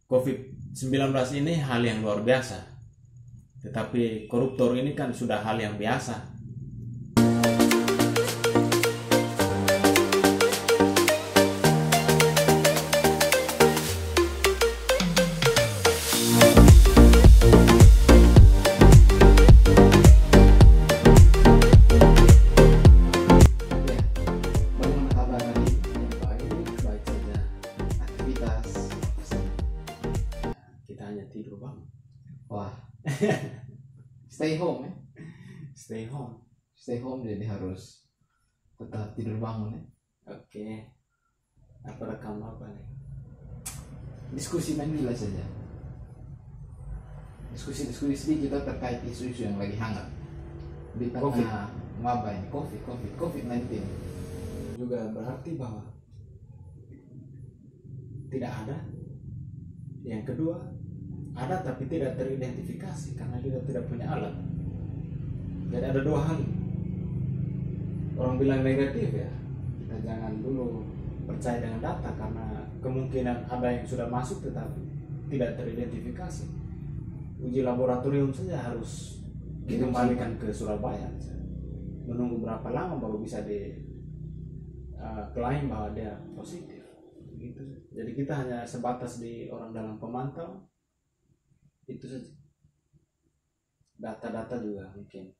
COVID-19 ini hal yang luar biasa, tetapi koruptor ini kan sudah hal yang biasa. Wah, stay home ya? Stay home jadi harus tetap tidur bangun ya? Oke. Apa rekam apa nih? Diskusi main bila saja. Diskusi sedikit terkait isu-isu yang lagi hangat di tengah wabah ini, COVID-19. Juga berarti bahwa tidak ada. Yang kedua, ada tapi tidak teridentifikasi karena kita tidak punya alat. Jadi ada dua hal. Orang bilang negatif ya, kita jangan dulu percaya dengan data karena kemungkinan ada yang sudah masuk tetapi tidak teridentifikasi. Uji laboratorium saja harus dikembalikan ke Surabaya. Menunggu berapa lama baru bisa klaim bahwa dia positif. Gitu. Jadi kita hanya sebatas di orang dalam pemantau. Itu saja. Data-data juga mungkin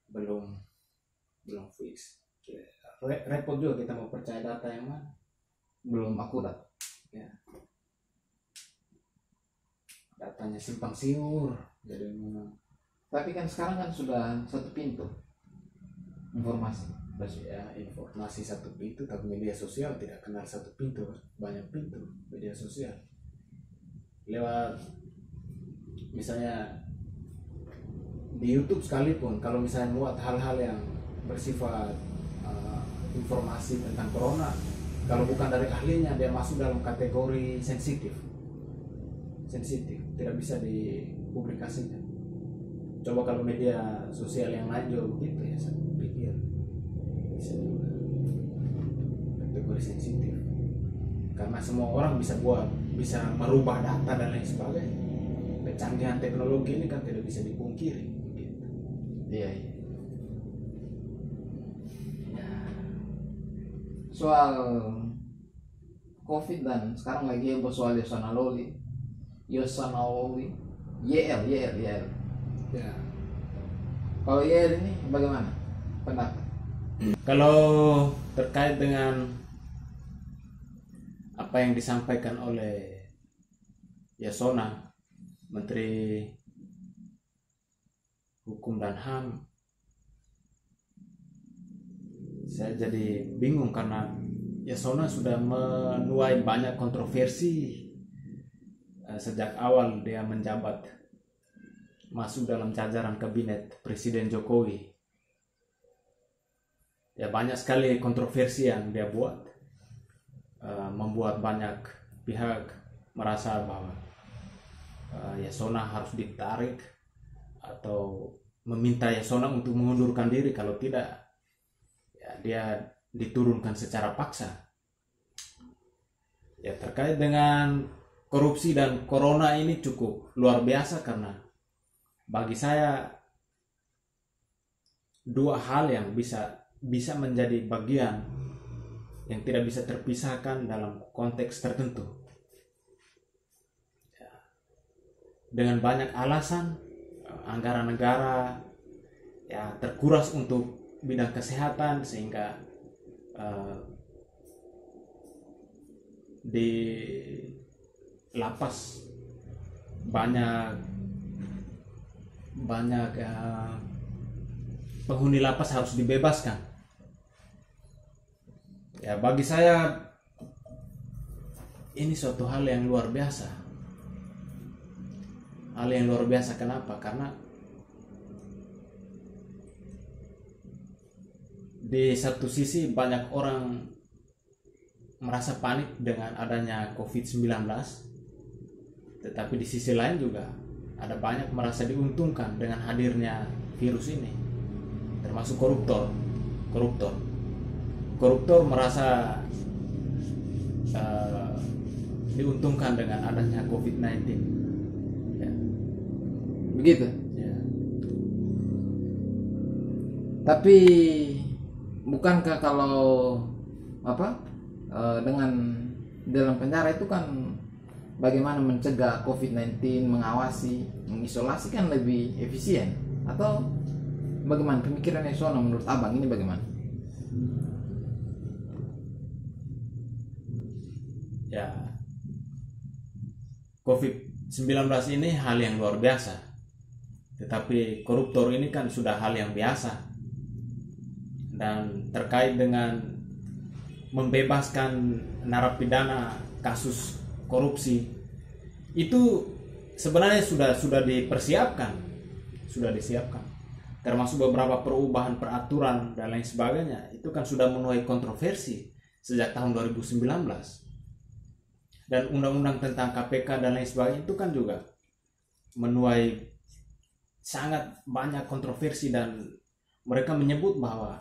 belum fix. Repot juga kita mau percaya data yang mana, belum akurat ya. Datanya simpang siur. Jadi memang. Tapi kan sekarang kan sudah satu pintu informasi. Ya, informasi satu pintu, tapi media sosial tidak kenal satu pintu, banyak pintu media sosial. Lewat misalnya di YouTube sekalipun, kalau misalnya buat hal-hal yang bersifat informasi tentang corona, kalau bukan dari ahlinya dia masuk dalam kategori sensitif, tidak bisa dipublikasikan. Coba kalau media sosial yang lain juga begitu ya, saya pikir bisa juga kategori sensitif, karena semua orang bisa merubah data dan lain sebagainya. Kecanggihan teknologi ini kan tidak bisa dipungkiri. Gitu. Iya. Ya. Soal COVID dan sekarang lagi heboh soal Yosona Lawli, YL. Ya. Kalau YL ini bagaimana pendapat? Kalau terkait dengan apa yang disampaikan oleh Yasona, Menteri Hukum dan HAM, saya jadi bingung karena Yasona sudah menuai banyak kontroversi sejak awal dia menjabat masuk dalam jajaran kabinet Presiden Jokowi. Ya, banyak sekali kontroversi yang dia buat, membuat banyak pihak merasa bahwa Yasona harus ditarik atau meminta Yasona untuk mengundurkan diri, kalau tidak ya dia diturunkan secara paksa. Ya, terkait dengan korupsi dan corona ini cukup luar biasa karena bagi saya dua hal yang bisa menjadi bagian yang tidak bisa terpisahkan dalam konteks tertentu. Dengan banyak alasan, anggaran negara ya terkuras untuk bidang kesehatan sehingga di lapas banyak penghuni lapas harus dibebaskan. Ya, bagi saya ini suatu hal yang luar biasa. Hal yang luar biasa kenapa? Karena di satu sisi banyak orang merasa panik dengan adanya COVID-19, tetapi di sisi lain juga ada banyak merasa diuntungkan dengan hadirnya virus ini, termasuk koruptor merasa diuntungkan dengan adanya COVID-19. Ya. Begitu. Ya. Tapi bukankah kalau dengan dalam penjara itu kan bagaimana mencegah COVID-19, mengawasi, mengisolasi kan lebih efisien? Atau bagaimana pemikiran Yasona menurut abang ini bagaimana? Ya, COVID-19 ini hal yang luar biasa, tetapi koruptor ini kan sudah hal yang biasa. Dan terkait dengan membebaskan narapidana kasus korupsi, itu sebenarnya sudah disiapkan, termasuk beberapa perubahan peraturan dan lain sebagainya. Itu kan sudah menuai kontroversi sejak tahun 2019. Dan undang-undang tentang KPK dan lain sebagainya itu kan juga menuai sangat banyak kontroversi, dan mereka menyebut bahwa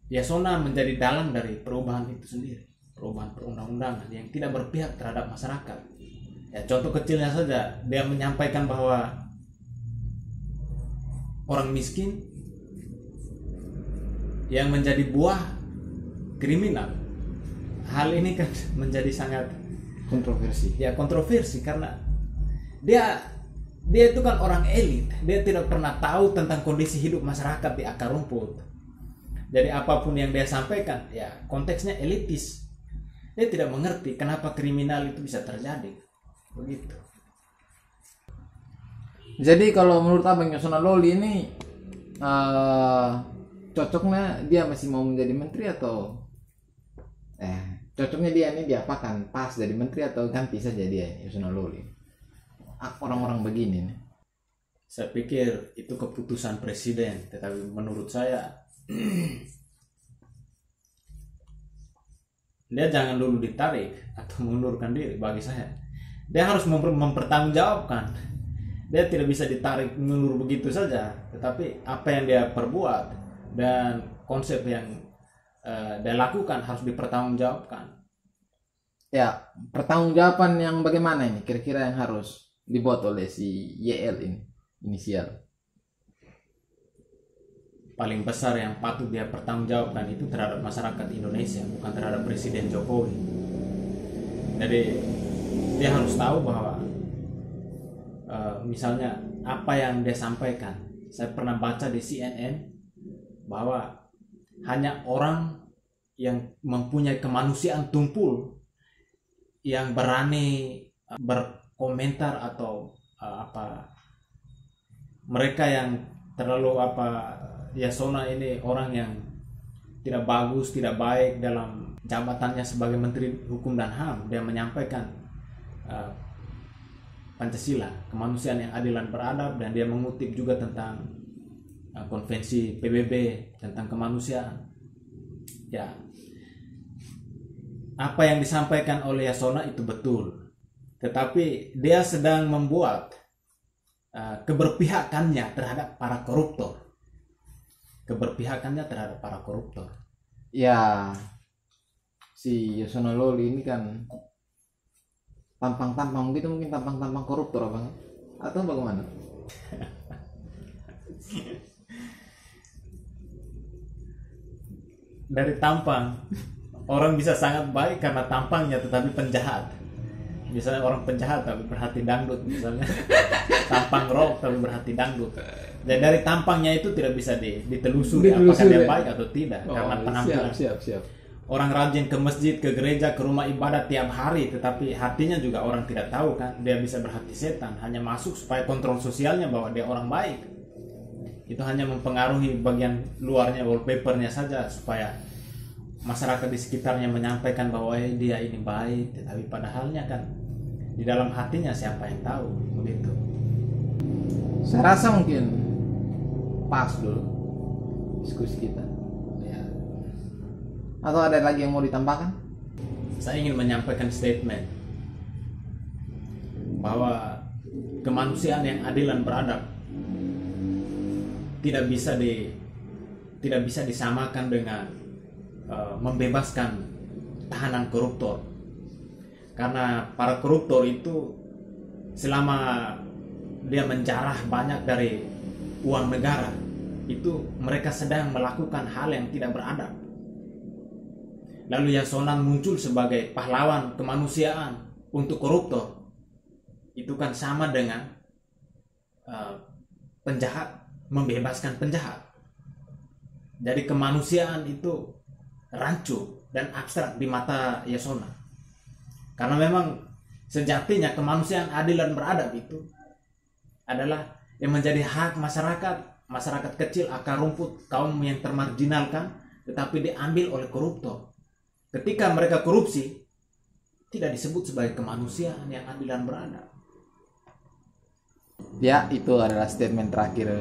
Yasona menjadi dalang dari perubahan itu sendiri, perubahan perundang-undangan yang tidak berpihak terhadap masyarakat. Ya, contoh kecilnya saja, dia menyampaikan bahwa orang miskin yang menjadi buah kriminal. Hal ini kan menjadi sangat kontroversi. Ya, kontroversi karena dia itu kan orang elit. Dia tidak pernah tahu tentang kondisi hidup masyarakat di akar rumput. Jadi apapun yang dia sampaikan, ya konteksnya elitis. Dia tidak mengerti kenapa kriminal itu bisa terjadi. Begitu. Jadi kalau menurut abang Yasona Lawli ini cocoknya dia masih mau menjadi menteri atau cocoknya dia ini diapakan, pas jadi menteri atau ganti saja dia Yasona Lawli? Orang-orang begini nih. Saya pikir itu keputusan presiden, tetapi menurut saya dia jangan dulu ditarik atau mengundurkan diri. Bagi saya dia harus mempertanggungjawabkan. Dia tidak bisa ditarik mundur begitu saja, tetapi apa yang dia perbuat dan konsep yang dia lakukan harus dipertanggungjawabkan. Ya, pertanggungjawaban yang bagaimana ini kira-kira yang harus dibuat oleh si YL ini, inisial? Paling besar yang patut dia pertanggungjawabkan itu terhadap masyarakat Indonesia, bukan terhadap Presiden Jokowi. Jadi dia harus tahu bahwa misalnya apa yang dia sampaikan, saya pernah baca di CNN bahwa hanya orang yang mempunyai kemanusiaan tumpul yang berani berkomentar atau mereka yang terlalu Yasona ini orang yang tidak bagus, tidak baik dalam jabatannya sebagai Menteri Hukum dan HAM. Dia menyampaikan Pancasila, kemanusiaan yang adil dan beradab, dan dia mengutip juga tentang konvensi PBB tentang kemanusiaan. Ya, apa yang disampaikan oleh Yasona itu betul, tetapi dia sedang membuat keberpihakannya terhadap para koruptor. Ya, si Yasona Lawli ini kan tampang-tampang gitu, mungkin tampang-tampang koruptor abang, atau bagaimana? Dari tampang orang bisa sangat baik karena tampangnya, tetapi penjahat. Misalnya orang penjahat tapi berhati dangdut, misalnya tampang rock tapi berhati dangdut. Dan dari tampangnya itu tidak bisa ditelusuri apakah dia baik atau tidak, karena penampilan. Siap. Orang rajin ke masjid, ke gereja, ke rumah ibadat tiap hari, tetapi hatinya juga orang tidak tahu kan. Dia bisa berhati setan, hanya masuk supaya kontrol sosialnya bahwa dia orang baik. Itu hanya mempengaruhi bagian luarnya, wallpapernya saja, supaya masyarakat di sekitarnya menyampaikan bahwa dia ini baik, tetapi padahalnya kan di dalam hatinya siapa yang tahu, begitu. Saya rasa mungkin pas dulu diskusi kita. Ya. Atau ada lagi yang mau ditambahkan? Saya ingin menyampaikan statement bahwa kemanusiaan yang adil dan beradab tidak bisa disamakan dengan membebaskan tahanan koruptor. Karena para koruptor itu selama dia menjarah banyak dari uang negara, itu mereka sedang melakukan hal yang tidak beradab. Lalu Yasonan muncul sebagai pahlawan kemanusiaan untuk koruptor. Itu kan sama dengan penjahat membebaskan penjahat. Jadi kemanusiaan itu rancu dan abstrak di mata Yasona. Karena memang sejatinya kemanusiaan adil dan beradab itu adalah yang menjadi hak masyarakat kecil, akar rumput, kaum yang termarginalkan, tetapi diambil oleh koruptor. Ketika mereka korupsi, tidak disebut sebagai kemanusiaan yang adil dan beradab. Ya, itu adalah statement terakhir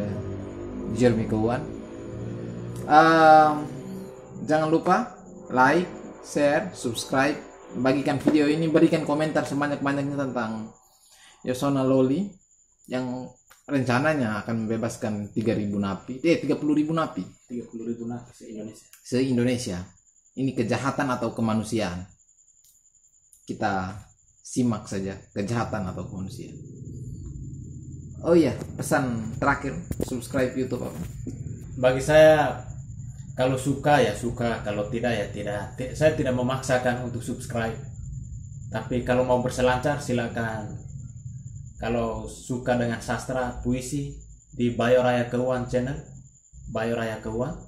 Jeremy Keuan. Jangan lupa like, share, subscribe, bagikan video ini, berikan komentar sebanyak-banyaknya tentang Yasona Lawley yang rencananya akan membebaskan 30.000 napi, 30.000 napi. 30.000 napi se-Indonesia. Se-Indonesia. Ini kejahatan atau kemanusiaan? Kita simak saja, kejahatan atau kemanusiaan. Oh iya, pesan terakhir, subscribe YouTube apa? Bagi saya, kalau suka ya suka, kalau tidak ya tidak. Saya tidak memaksakan untuk subscribe. Tapi kalau mau berselancar silakan. Kalau suka dengan sastra, puisi, di Bayo Raya Keuan channel, Bayo Raya Keuan.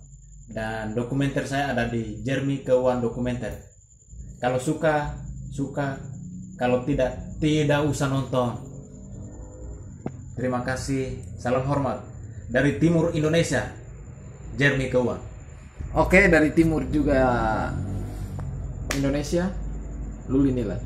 Dan dokumenter saya ada di Jeremy Keuan Dokumenter. Kalau suka, suka. Kalau tidak, tidak usah nonton. Terima kasih, salam hormat. Dari timur Indonesia, Jeremy Keuan. Oke, dari timur juga Indonesia, Luli Nilan.